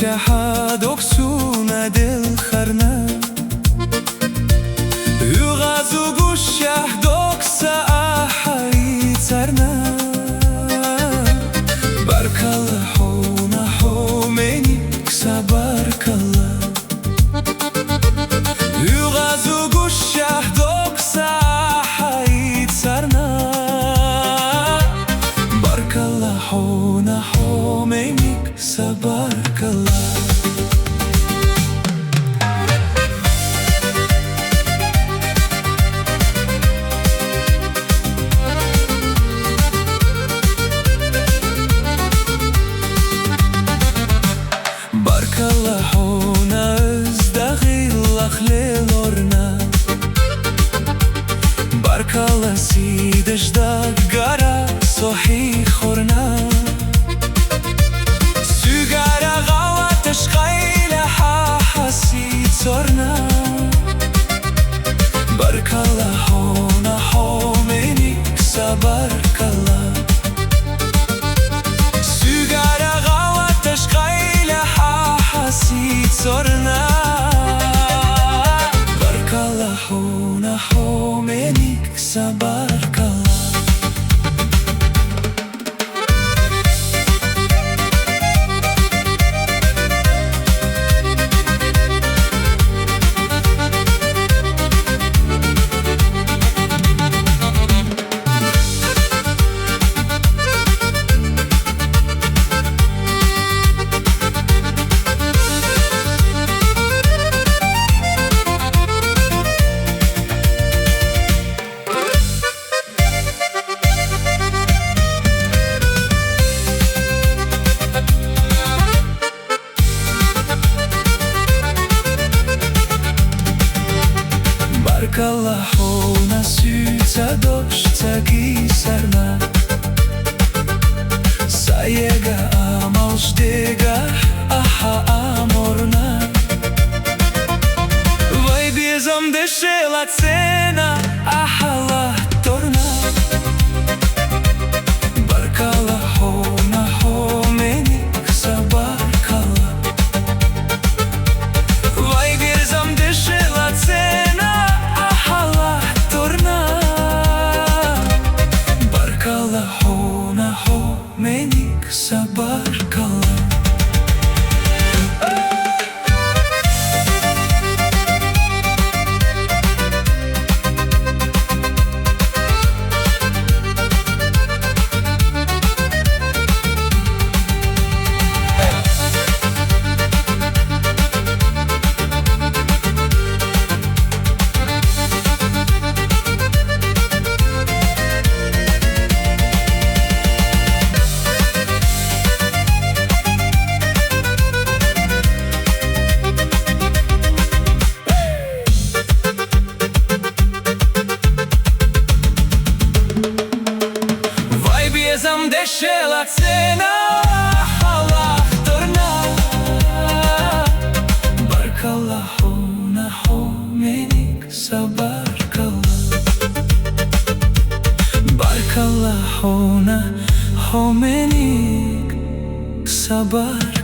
شحاد أكسونا دل خرنا يغازو قشه دوكسا أحاي ترنا بارك الله حونا حوميني كسا بارك الله يغازو قشه دوكسا أحاي ترنا بارك الله حونا حوميني كسا بارك الله الله حونا ازدغي لخليل ورنا بارك الله سيدش دقارا صحي خورنا سيجارة غواتش خيلة حاسي صرنا بارك الله حونا حوميني كسا بارك الله سيجارة غواتش خيلة حسيت صرنا بارك الله حونا حوميني كسا بارك الله بارك الله حونا سيتا دوش تاكي سرنا سايقا امالش ديقا احا امورنا وي بيزم دشيلا цена احا الله تورنا بارك الله حونا حوميني كسا بارك الله وي بيزم دشيلا цена حونا حوميني كسا بارك الله Zam deshela cena Allah torna Bark Allah huna humenik sabark Allah Bark Allah huna humenik sabark